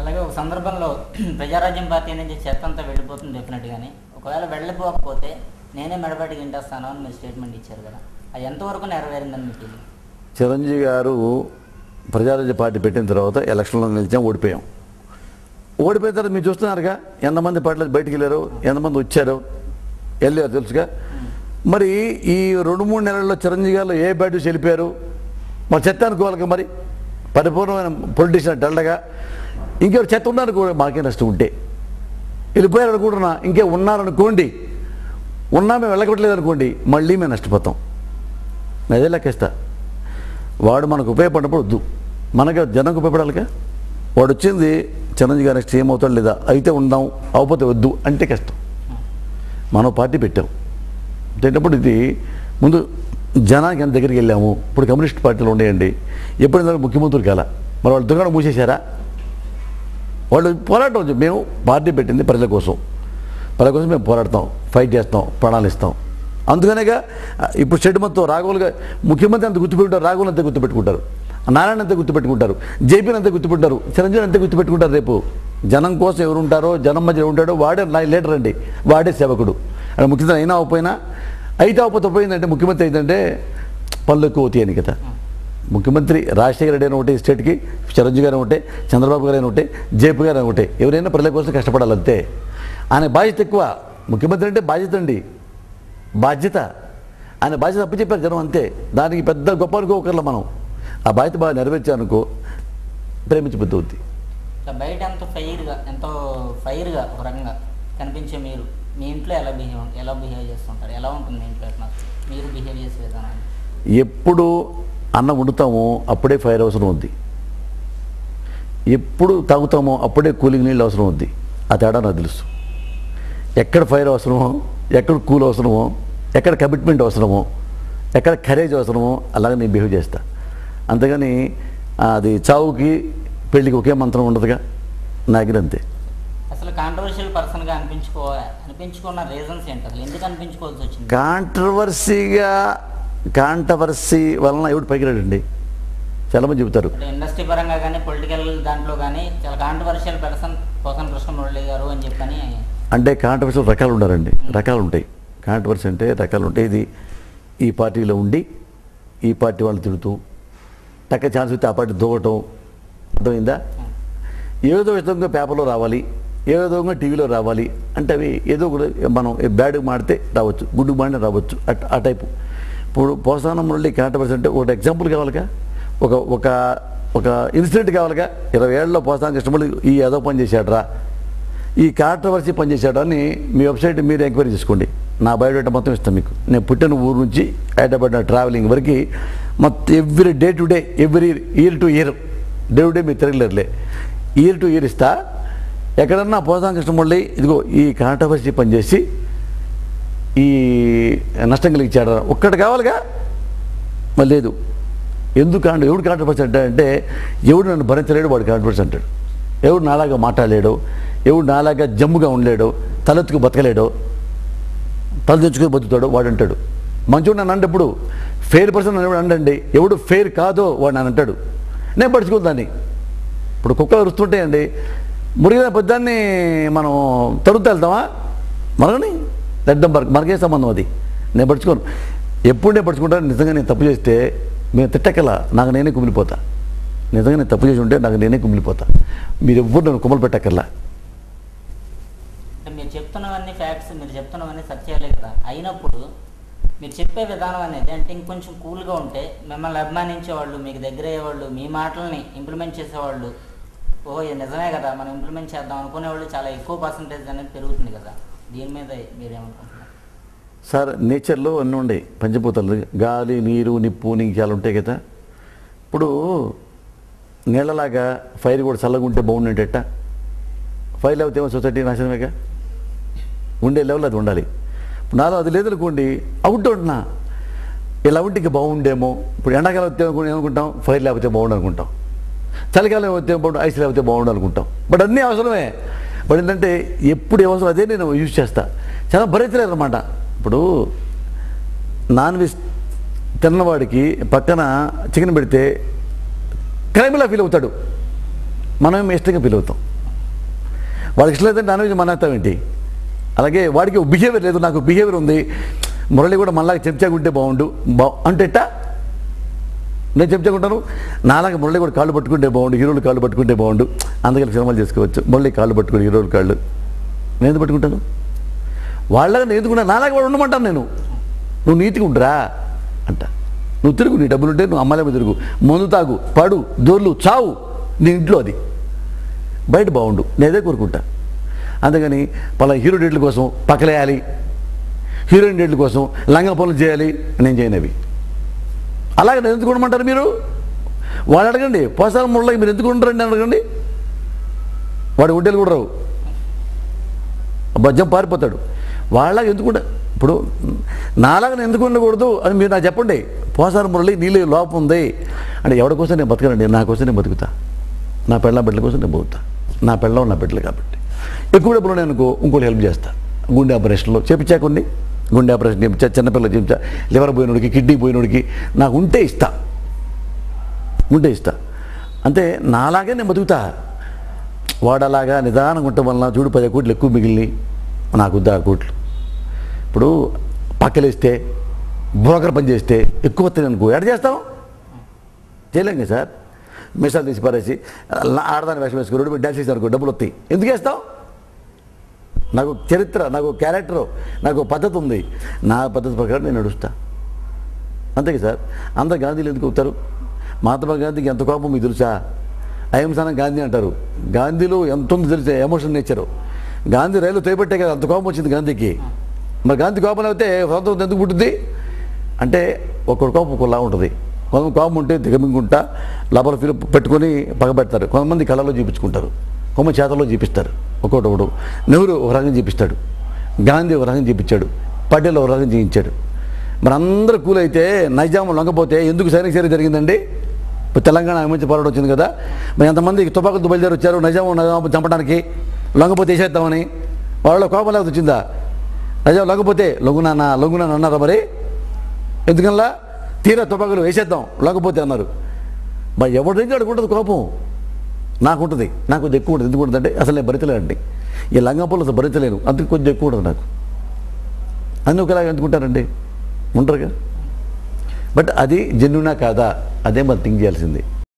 అలాగే ఒక సందర్భంలో ప్రజారాజ్యం పార్టీ నుంచి చెత్త అంతా వెళ్ళిపోతుంది డెఫినెట్గానే. ఒకవేళ వెళ్ళిపోకపోతే నేనే మెడబట్టి గింటేస్తాను అని మీరు స్టేట్మెంట్ ఇచ్చారు కదా, అది ఎంతవరకు నెరవేరిందని మీకు? చిరంజీవి గారు ప్రజారాజ్య పార్టీ పెట్టిన తర్వాత ఎలక్షన్లో నిలిచాం, ఓడిపోయాం. ఓడిపోయిన తర్వాత మీరు చూస్తున్నారుగా ఎంతమంది పార్టీలు బయటికి వెళ్ళారు, ఎంతమంది వచ్చారు, వెళ్ళారు తెలుసుగా. మరి ఈ 2-3 నెలల్లో చిరంజీవి గారు ఏ పార్టీ వెళ్ళిపోయారు? మరి చెత్త అనుకోవాలి మరి, పరిపూర్ణమైన పొలిటీషియన్ డల్డగా. ఇంకెవరు చెత్త ఉన్నారు కూడా మాకే నష్టం ఉంటే, వెళ్ళిపోయారు అనుకుంటున్నా, ఇంకే ఉన్నారనుకోండి, ఉన్నా మేము వెళ్ళగొట్టలేదు అనుకోండి, మళ్ళీ మేము నష్టపోతాం. అదే లెక్కేస్తా. వాడు మనకు ఉపయోగపడినప్పుడు వద్దు, మనకి జనంకు ఉపయోగపడాలిగా. వాడు వచ్చింది చిరంజీవి గారి నెక్స్ట్ ఏమవుతాడు లేదా, అయితే ఉందాం, అవకపోతే వద్దు అంటే కష్టం. మనం పార్టీ పెట్టాం పెట్టినప్పుడు ఇది ముందు జనానికి ఎంత దగ్గరికి వెళ్ళాము. ఇప్పుడు కమ్యూనిస్ట్ పార్టీలు ఉండేయండి, ఎప్పుడైనా ముఖ్యమంత్రి కాల, మరి వాళ్ళు దుకాణం మూసేశారా? వాళ్ళు పోరాటం. మేము పార్టీ పెట్టింది ప్రజల కోసం, ప్రజల కోసం మేము పోరాడతాం, ఫైట్ చేస్తాం, ప్రాణాలు ఇస్తాం. అందుకనేగా ఇప్పుడు షెడ్ మొత్తం రాఘవులుగా ముఖ్యమంత్రి అంత గుర్తుపెట్టుకుంటారు, రాఘవులు అంతే గుర్తుపెట్టుకుంటారు, నారాయణ అంతే గుర్తుపెట్టుకుంటారు, జేపీని అంతే గుర్తుపెట్టారు, చిరంజీవి అంతే గుర్తుపెట్టుకుంటారు. రేపు జనం కోసం ఎవరు ఉంటారో, జనం మధ్య ఉంటాడో వాడే లీడర్ అండి, వాడే సేవకుడు. అక్కడ ముఖ్యమంత్రి అయినా అవ్వపోయినా, అయితే అవ్వకపోతే పోయిందంటే ముఖ్యమంత్రి అయిందంటే పనులు ఎక్కువ అవుతాయి అని కదా. ముఖ్యమంత్రి రాజశేఖర రెడ్డి అయినా ఒకటే, స్టేట్కి చిరంజీవి గారు ఒకటే, చంద్రబాబు గారు అయినా ఒకటే, జేపీ గారు ఒకటే, ఎవరైనా ప్రజల కోసం కష్టపడాలంతే. ఆయన బాధ్యత ఎక్కువ. ముఖ్యమంత్రి అంటే బాధ్యత అండి, బాధ్యత. ఆయన బాధ్యత అప్పచెప్పారు జనం అంతే. దానికి పెద్ద గొప్ప అనుకోకర్లా మనం. ఆ బాధ్యత బాగా నెరవేర్చానుకో ప్రేమించి బుద్ధి అవుద్ది. బయట ఎంతో ఫైర్గా ఒక రకంగా కనిపించే మీరు మీ ఇంట్లో ఎలా బిహేవ్ చేస్తుంటారు? ఎలా ఉంటుంది మీ ఇంట్లో మీరు బిహేవ్ చేసే విధానం? ఎప్పుడు అన్నం వండుతామో అప్పుడే ఫైర్ అవసరం ఉంది, ఎప్పుడు తాగుతామో అప్పుడే కూలింగ్ నీళ్ళు అవసరం ఉంది. ఆ తేడా నాకు తెలుసు. ఎక్కడ ఫైర్ అవసరమో, ఎక్కడ కూల్ అవసరమో, ఎక్కడ కమిట్మెంట్ అవసరమో, ఎక్కడ కరేజ్ అవసరమో అలాగే నేను బిహేవ్ చేస్తా. అంతేగాని అది చావుకి పెళ్ళికి ఒకే మంత్రం ఉండదుగా, నాగిరంతే. అసలు కాంట్రవర్షియల్ పర్సన్గా అనిపించుకున్న రీజన్స్ ఏంటి? అసలు ఎందుకు అనిపించుకోవాల్సి వచ్చింది? కాంట్రవర్సీ వలన ఎవడు పైకి రాడండి, చాలామంది చెబుతారు. ఇండస్ట్రీ పరంగా కానీ పొలిటికల్ దాంట్లో కానీ చాలా కాంట్రవర్షియల్ పర్సన్ పోసాని కృష్ణమురళి గారు అని చెప్పని. అంటే కాంట్రవర్షియల్ రకాలు ఉండాలండి, రకాలు ఉంటాయి. కాంట్రవర్సీ అంటే రకాలు ఉంటాయి. ఇది ఈ పార్టీలో ఉండి ఈ పార్టీ వాళ్ళు తిడుతూ టక్క ఛాన్స్ ఇస్తే ఆ పార్టీ దూవటం, అర్థమైందా? ఏదో విధంగా పేపర్లో రావాలి, ఏదో విధంగా టీవీలో రావాలి అంటే అవి ఏదో కూడా మనం బ్యాడ్గా మాడితే రావచ్చు, గుడ్డుకు మాడిన రావచ్చు, ఆ టైపు. ఇప్పుడు పోసానం నుండి కాంట్రవర్సీ అంటే ఒక ఎగ్జాంపుల్ కావాలిగా, ఒక ఒక ఇన్సిడెంట్ కావాలిగా. 20 ఏళ్ళలో పోసానం కృష్ణమురళి ఈ ఏదో పని చేశాడరా, ఈ కాంట్రవర్సీ పని చేశాడు అని మీ వెబ్సైట్ మీరు ఎంక్వైరీ చేసుకోండి. నా బయోడేటా మొత్తం ఇస్తాను మీకు. నేను పుట్టిన ఊరు నుంచి హైదరాబాద్ ట్రావెలింగ్ వరకు మొత్తం every day to day, every year to year, day to day మీరు తిరగలేరులే, ఇయర్ టు ఇయర్ ఇస్తా. ఎక్కడన్నా పోసానం కృష్ణమురళి ఇదిగో ఈ కాంట్రవర్సీ పనిచేసి ఈ నష్టం కలిగించాడు ఒక్కటి కావాలిగా. మరి లేదు, ఎవడు కాంట్రవర్సీ అంటే ఎవడు నన్ను భరించలేడు వాడు కాంట్రవర్సీ అంటాడు. ఎవడు నాలాగా మాట్లాడలేడు, ఎవడు నాలాగా జమ్ముగా ఉండలేడు, తలెత్తుకు బతకలేడు, తల తెచ్చుకొని బతుకుతాడు వాడు అంటాడు. మంచివాడు నన్ను అంటే ఇప్పుడు ఫెయిర్ పర్సన్ నన్ను అండండి, ఎవడు ఫెయిర్ కాదో వాడు నన్ను అంటాడు. నేను పడుచుకోను దాన్ని. ఇప్పుడు కుక్కలు అరుస్తుంటాయండి, మురిగిన పెద్దాన్ని మనం తరుగుతూ వెళ్తామా? మనని లెడ్డం మనకే సంబంధం అది. నేను పడుచుకోను. ఎప్పుడు నేను పడుచుకుంటాను? నిజంగా నేను తప్పు చేస్తే మేము తిట్టకలా నాకు నేనే కుమిలిపోతా. నిజంగా నేను తప్పు చేసి ఉంటే నాకు నేనే కుమిలిపోతా. మీరు ఎవ్వరు నన్ను కుమ్మలు పెట్టక్కర్లా. మీరు చెప్తున్నవన్నీ ఫ్యాక్ట్స్, మీరు చెప్తున్నవన్నీ సత్యాలే కదా. అయినప్పుడు మీరు చెప్పే విధానం అనేది అంటే ఇంకొంచెం కూల్గా ఉంటే మిమ్మల్ని అభిమానించేవాళ్ళు, మీకు దగ్గర అయ్యేవాళ్ళు, మీ మాటల్ని ఇంప్లిమెంట్ చేసేవాళ్ళు, ఓహో ఇది నిజమే కదా మనం ఇంప్లిమెంట్ చేద్దాం అనుకునేవాళ్ళు చాలా ఎక్కువ పర్సంటేజ్ అనేది పెరుగుతుంది కదా. దీని మీద మీరేమనుకుంటున్నారు? సార్, నేచర్లో అన్నీ ఉండే పంచభూతాలు, గాలి, నీరు, నిప్పు, నీకు చాలా ఉంటాయి కదా. ఇప్పుడు నీళ్ళలాగా ఫైర్ కూడా చల్లగా ఉంటే బాగుండేట. ఫైర్ లేకపోతే ఏమో సొసైటీ నాశనమేగా. ఉండే లెవెల్ అది ఉండాలి. నాలో అది లేదనుకోండి అవుట్ ఉంటున్నా, ఇలా ఉంటే ఇంకా బాగుండేమో. ఇప్పుడు ఎండాకాలం వస్తే ఏమనుకుంటాం, ఫైర్ లేకపోతే బాగుండు అనుకుంటాం. చలికాలం వస్తే బాగుండు, ఐస్ లేకపోతే బాగుండు అనుకుంటాం. బట్ అన్నీ అవసరమే. బట్ ఏంటంటే ఎప్పుడు అవసరం అదే నేను యూజ్ చేస్తా. చాలా భరించలేదు అనమాట. ఇప్పుడు నాన్ వెజ్ తిన్నవాడికి పక్కన చికెన్ పెడితే క్రైమ్లా ఫీల్ అవుతాడు. మనం ఇష్టంగా ఫీల్ అవుతాం. వాడికి ఇష్టం లేదంటే నాన్ వెజ్ మానేస్తాం ఏంటి? అలాగే వాడికి బిహేవియర్ లేదు, నాకు బిహేవియర్ ఉంది, మురళి కూడా మనలాగా చెంచాగా ఉంటే బాగుండు అంటే ఎట్టా? నేను చెంచాకుంటాను, నాలాగా మురళి కూడా కాళ్ళు పట్టుకుంటే బాగుండు, హీరోలు కాళ్ళు పట్టుకుంటే బాగుండు, అందుకని సినిమాలు చేసుకోవచ్చు. మురళి కాళ్ళు పట్టుకుని హీరోలు కాళ్ళు నేను ఎందుకు పట్టుకుంటాను? వాళ్ళగా నేను ఎందుకుంటా? నాలాగా వాడు ఉండమంటాను నేను. నువ్వు నీతిగా ఉండరా అంట. నువ్వు తిరుగు, నీ డబ్బులుంటే నువ్వు అమ్మాయిల మీద తిరుగు, మందు తాగు, పడు, దొర్లు, చావు, నీ ఇంట్లో అది. బయట బాగుండు, నేనే కోరుకుంటా. అందుకని పలా హీరో డేట్ల కోసం పక్కలేయాలి, హీరోయిన్ డేట్ల కోసం లంగా పనులు చేయాలి, నేను చేయనవి. అలాగే నేను ఎందుకు ఉండమంటారు మీరు? వాడు అడగండి, పోసాల మురళి మీరు ఎందుకు ఉండరండి అని అడగండి. వాడు ఒడ్డేలు కూడా రావు, బజ్జం పారిపోతాడు. వాళ్ళగా ఎందుకుంటా? ఇప్పుడు నాలాగా నేను ఎందుకు ఉండకూడదు అని మీరు నాకు చెప్పండి. పోసాల మురళి నీళ్ళు లోపం ఉంది అంటే ఎవరి కోసం నేను బతకనండి, నా కోసం నేను బతుకుతా, నా పెళ్ళ బిడ్డల కోసం నేను బతుకుతా, నా పెళ్ళం నా బిడ్డలు కాబట్టి. ఎక్కువ డబ్బులు నేను అనుకో ఇంకోటి హెల్ప్ చేస్తా. గుండె ఆపరేషన్లో చేపించా, కొన్ని గుండె ఆపరేషన్ చేయించా, చిన్నపిల్లలు చేయించా, లివర్ పోయినోడికి, కిడ్నీ పోయినోడికి, నాకు ఉంటే ఇస్తా, ఉంటే ఇస్తా. అంతే, నాలాగే నేను బతుకుతా. వాడలాగా నిదానంగా ఉండటం వలన చూడు 10 కోట్లు ఎక్కువ మిగిలినాయి, నాకు 10 కోట్లు. ఇప్పుడు పక్కలేస్తే బ్రోకర్ పని చేస్తే ఎక్కువ వస్తుంది అనుకో, ఎడ చేస్తాం? చేయలేం కదా సార్. మిసాలు తీసి పారేసి ఆడదాని వేషం వేసుకుని రోడ్డు మీద డ్యాన్స్ చేసి అనుకో, డబ్బులు వస్తాయి. ఎందుకు వేస్తాం? నాకు చరిత్ర, నాకు క్యారెక్టరు, నాకు పద్ధతి ఉంది, నా పద్ధతి ప్రకారం నేను నడుస్తా. అంతే సార్. అందరు గాంధీలు ఎందుకు అవుతారు? మహాత్మా గాంధీకి ఎంత కోపం మీకు తెలుసా? అహింసానం గాంధీ అంటారు. గాంధీలో ఎంత ఉంది తెలిసే, ఎమోషన్ నేచరు. గాంధీ రైలు తోయబట్టే కదా అంత కోపం వచ్చింది గాంధీకి. మరి గాంధీ కోపం అయితే స్వాతంత్రం ఎందుకు పుట్టింది అంటే, ఒక్కొక్క కోపం ఒకలా ఉంటుంది. కొంతమంది కోపం ఉంటే దిగమింగుంటా లోపల ఫీల్ పెట్టుకొని పగబెడతారు, కొంతమంది కళలో చూపించుకుంటారు, కొంతమంది చేతల్లో చూపిస్తారు. ఒకటి నెహ్రూ ఒక రకం చూపిస్తాడు, గాంధీ ఒక రకం చూపించాడు, పటేల్ ఒక రకం చేయించాడు. మరి అందరూ కూల్ అయితే నైజాం లొంగపోతే ఎందుకు సైనిక చర్య జరిగిందండి? ఇప్పుడు తెలంగాణ మంచి పోరాటం వచ్చింది కదా, మరి ఎంతమంది తుపాకులతో బయలుదేరి వచ్చారు నైజాం చంపడానికి, లొంగపోతే వేసేద్దామని. వాళ్ళ కోపం లేకపోతే వచ్చిందా? నైజాం లొంగపోతే లొంగునానా అన్నారా? మరి ఎందుకల్లా తీరా తుపాకులు వేసేద్దాం లొంగపోతే అన్నారు. మరి ఎవరి దగ్గర అడుగుంటుంది కోపం? నాకుంటుంది, నాకు కొంచెం ఎక్కువ ఉంటుంది. ఎందుకు ఉంటుందంటే అసలు నేను భరితలేనండి, ఈ లంగాపూలు అసలు భరించలేను, అందుకు కొంచెం ఎక్కువ ఉంటుంది నాకు. అన్నీ ఒకలాగా ఎందుకుంటారండి? ఉంటారుగా. బట్ అది జెన్యునా కాదా, అదే మనం థింక్ చేయాల్సింది.